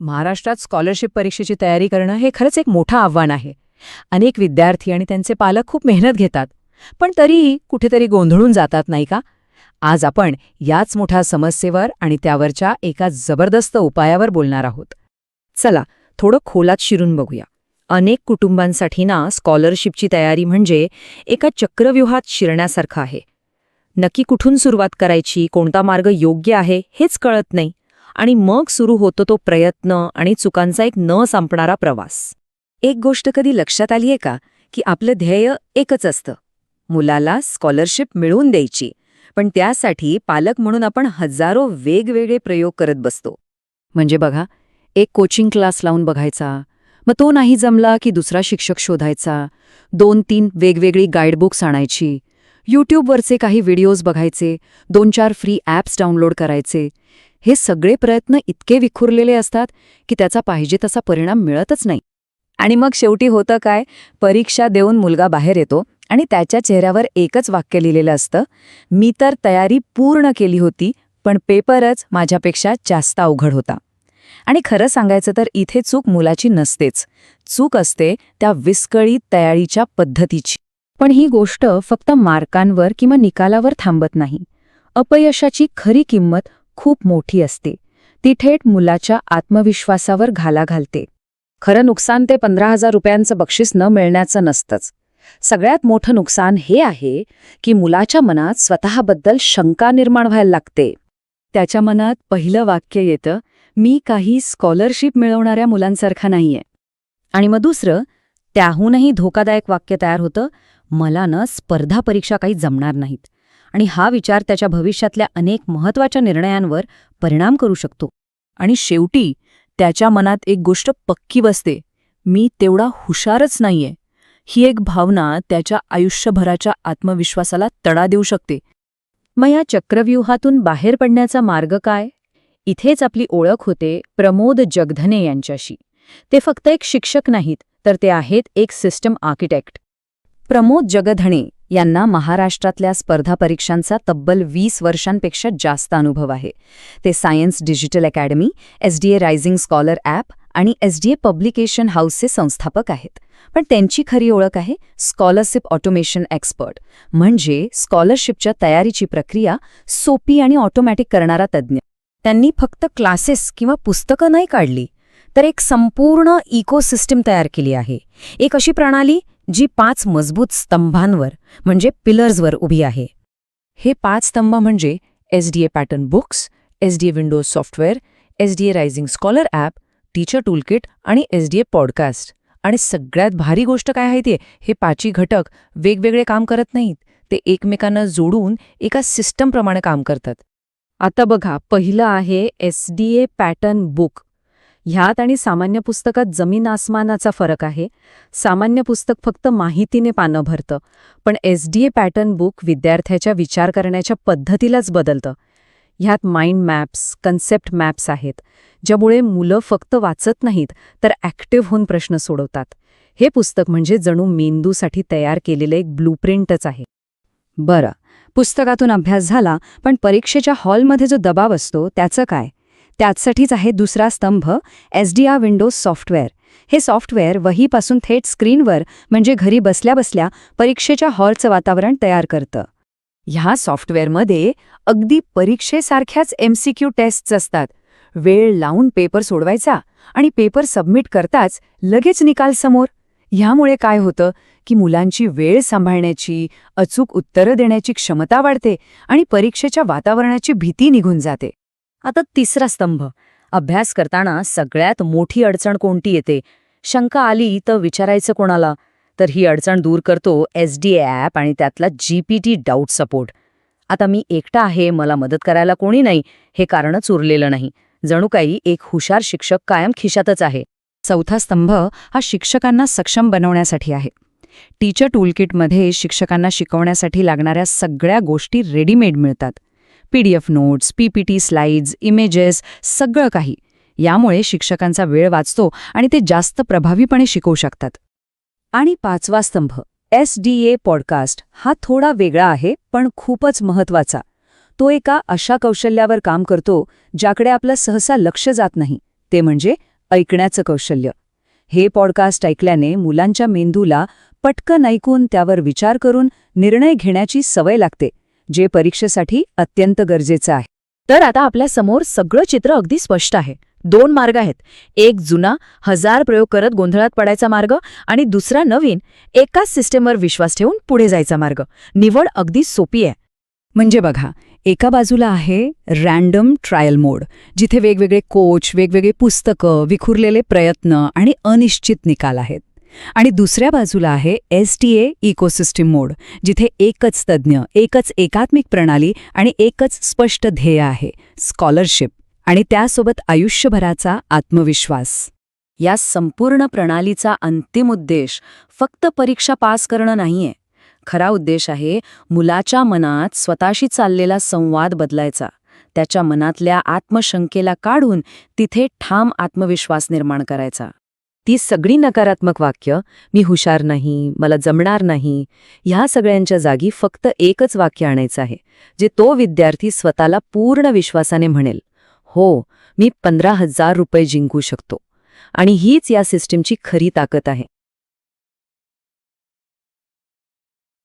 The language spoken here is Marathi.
महाराष्ट्रात स्कॉलरशिप परीक्षेची तयारी करणं हे खरंच एक मोठं आव्हान आहे. अनेक विद्यार्थी आणि त्यांचे पालक खूप मेहनत घेतात, पण तरीही कुठेतरी गोंधळून जातात नाही का? आज आपण याच मोठ्या समस्येवर आणि त्यावरच्या एका जबरदस्त उपायावर बोलणार आहोत. चला थोडं खोलात शिरून बघूया. अनेक कुटुंबांसाठी ना स्कॉलरशिपची तयारी म्हणजे एका चक्रव्यूहात शिरण्यासारखं आहे. नक्की कुठून सुरुवात करायची, कोणता मार्ग योग्य आहे हेच कळत नाही, आणि मग सुरू होतो तो प्रयत्न आणि चुकांचा एक न संपणारा प्रवास. एक गोष्ट कधी लक्षात आलीये का की आपलं ध्येय एकच असतं, मुलाला स्कॉलरशिप मिळवून द्यायची, पण त्यासाठी पालक म्हणून आपण हजारो वेगवेगळे प्रयोग करत बसतो. म्हणजे बघा, एक कोचिंग क्लास लावून बघायचा, मग तो नाही जमला की दुसरा शिक्षक शोधायचा, 2-3 वेगवेगळी गाईडबुक्स आणायची, यूट्यूबवरचे काही व्हिडिओज बघायचे, 2-4 फ्री ॲप्स डाउनलोड करायचे. हे सगळे प्रयत्न इतके विखुरलेले असतात की त्याचा पाहिजे तसा परिणाम मिळतच नाही. आणि मग शेवटी होतं काय, परीक्षा देऊन मुलगा बाहेर येतो आणि त्याच्या चेहऱ्यावर एकच वाक्य लिहिलेलं असतं, मी तर तयारी पूर्ण केली होती, पण पेपरच माझ्यापेक्षा जास्त अवघड होता. आणि खरं सांगायचं तर इथे चूक मुलाची नसतेच, चूक असते त्या विस्कळीत तयारीच्या पद्धतीची. पण ही गोष्ट फक्त मार्कांवर किंवा निकालावर थांबत नाही. अपयशाची खरी किंमत खूप मोठी असते. ती थेट मुलाच्या आत्मविश्वासावर घाला घालते. खरं नुकसान ते 15,000 रुपयांचं बक्षीस न मिळण्याचं नसतंच. सगळ्यात मोठं नुकसान हे आहे की मुलाच्या मनात स्वतःबद्दल शंका निर्माण व्हायला लागते. त्याच्या मनात पहिलं वाक्य येतं, मी काही स्कॉलरशिप मिळवणाऱ्या मुलांसारखा नाहीये. आणि मग दुसरं, त्याहूनही धोकादायक वाक्य तयार होतं, मला न स्पर्धा परीक्षा काही जमणार नाहीत. आणि हा विचार त्याच्या भविष्यातल्या अनेक महत्त्वाच्या निर्णयांवर परिणाम करू शकतो. आणि शेवटी त्याच्या मनात एक गोष्ट पक्की बसते, मी तेवढा हुशारच नाहीये. ही एक भावना त्याच्या आयुष्यभराच्या आत्मविश्वासाला तडा देऊ शकते. मग या चक्रव्यूहातून बाहेर पडण्याचा मार्ग काय? इथेच आपली ओळख होते प्रमोद जगधने यांच्याशी. ते फक्त एक शिक्षक नाहीत, तर ते आहेत एक सिस्टम आर्किटेक्ट. प्रमोद जगधने यांना महाराष्ट्रातल्या स्पर्धा परीक्षांचा तब्बल 20 वर्षांपेक्षा जास्त अनुभव आहे. ते science digital academy, SDA rising scholar app आणि SDA पब्लिकेशन हाऊसचे संस्थापक आहेत. पण त्यांची खरी ओळख आहे स्कॉलरशिप ऑटोमेशन एक्सपर्ट, म्हणजे स्कॉलरशिपच्या तयारीची प्रक्रिया सोपी आणि ऑटोमॅटिक करणारा तज्ज्ञ. त्यांनी फक्त क्लासेस किंवा पुस्तकं नाही काढली, तर एक संपूर्ण इकोसिस्टम तयार केली आहे. एक अशी प्रणाली जी 5 मजबूत स्तंभांवर म्हणजे पिलर्सवर उभी आहे. हे 5 स्तंभ म्हणजे SDA pattern books, SDA Windows software, SDA rising scholar app, teacher toolkit आणि SDA पॉडकास्ट. आणि सगळ्यात भारी गोष्ट काय आहे, हे 5ही घटक वेगवेगळे काम करत नाहीत, ते एकमेकांना जोडून एका सिस्टमप्रमाणे काम करतात. आता बघा, पहिलं आहे SDA पॅटर्न बुक. ह्यात आणि सामान्य पुस्तकात जमीन आसमानाचा फरक आहे. सामान्य पुस्तक फक्त माहितीने पानं भरतं, पण SDA पॅटर्न बुक विद्यार्थ्याच्या विचार करण्याच्या पद्धतीलाच बदलतं. ह्यात माइंड मॅप्स, कन्सेप्ट मॅप्स आहेत, ज्यामुळे मुलं फक्त वाचत नाहीत, तर ॲक्टिव्ह होऊन प्रश्न सोडवतात. हे पुस्तक म्हणजे जणू मेंदूसाठी तयार केलेलं एक ब्लूप्रिंटच आहे. बरं, पुस्तकातून अभ्यास झाला, पण परीक्षेच्या हॉलमध्ये जो दबाव असतो त्याचं काय? त्याचसाठीच आहे दुसरा स्तंभ, SDA विंडोज सॉफ्टवेअर. हे सॉफ्टवेअर वहीपासून थेट स्क्रीनवर म्हणजे घरी बसल्या बसल्या परीक्षेच्या हॉलचं वातावरण तयार करतं. ह्या सॉफ्टवेअरमध्ये अगदी परीक्षेसारख्याच MCQ टेस्ट्स असतात. वेळ लावून पेपर सोडवायचा आणि पेपर सबमिट करताच लगेच निकाल समोर. ह्यामुळे काय होतं की मुलांची वेळ सांभाळण्याची, अचूक उत्तरं देण्याची क्षमता वाढते आणि परीक्षेच्या वातावरणाची भीती निघून जाते. आता तिसरा स्तंभ, अभ्यास करताना सगळ्यात मोठी अडचण कोणती येते? शंका आली तर विचारायचं कोणाला? तर ही अडचण दूर करतो SDA ॲप आणि त्यातला GPT डाऊट सपोर्ट. आता मी एकटा आहे, मला मदत करायला कोणी नाही, हे कारणच उरलेलं नाही. जणू काही एक हुशार शिक्षक कायम खिशातच आहे. चौथा स्तंभ हा शिक्षकांना सक्षम बनवण्यासाठी आहे. टीचर टूलकिटमध्ये शिक्षकांना शिकवण्यासाठी लागणाऱ्या सगळ्या गोष्टी रेडीमेड मिळतात. PDF notes, PPT slides, images, सगळं काही. यामुळे शिक्षकांचा वेळ वाचतो आणि ते जास्त प्रभावीपणे शिकवू शकतात. आणि 5वा स्तंभ, SDA पॉडकास्ट, हा थोडा वेगळा आहे पण खूपच महत्त्वाचा. तो एका अशा कौशल्यावर काम करतो ज्याकडे आपलं सहसा लक्ष जात नाही, ते म्हणजे ऐकण्याचं कौशल्य. हे पॉडकास्ट ऐकल्याने मुलांच्या मेंदूला पटकन ऐकून त्यावर विचार करून निर्णय घेण्याची सवय लागते, जे परीक्षेसाठी अत्यंत गरजेचं आहे. तर आता आपल्या समोर सगळं चित्र अगदी स्पष्ट आहे. 2 मार्ग आहेत. एक जुना 1000 प्रयोग करत गोंधळात पडायचा मार्ग आणि दुसरा नवीन एकाच सिस्टीमवर विश्वास ठेवून पुढे जायचा मार्ग. निवड अगदी सोपी आहे. म्हणजे बघा, एका बाजूला आहे रॅन्डम ट्रायल मोड, जिथे वेगवेगळे कोच, वेगवेगळे पुस्तकं, विखुरलेले प्रयत्न आणि अनिश्चित निकाल आहेत. आणि दुसऱ्या बाजूला आहे STA इकोसिस्टीम मोड, जिथे एकच तज्ज्ञ, एकच एकात्मिक प्रणाली आणि एकच स्पष्ट ध्येय आहे, स्कॉलरशिप, आणि त्यासोबत आयुष्यभराचा आत्मविश्वास. या संपूर्ण प्रणालीचा अंतिम उद्देश फक्त परीक्षा पास करणं नाहीये. खरा उद्देश आहे मुलाच्या मनात स्वतःशी चाललेला संवाद बदलायचा, त्याच्या मनातल्या आत्मशंकेला काढून तिथे ठाम आत्मविश्वास निर्माण करायचा. ती सगळी नकारात्मक वाक्य, मी हुशार नाही, मला जमणार नाही, ह्या सगळ्यांच्या जागी फक्त एकच वाक्य आणायचं आहे, जे तो विद्यार्थी स्वतःला पूर्ण विश्वासाने म्हणेल, हो, मी 15,000 रुपये जिंकू शकतो. आणि हीच या सिस्टीमची खरी ताकद आहे.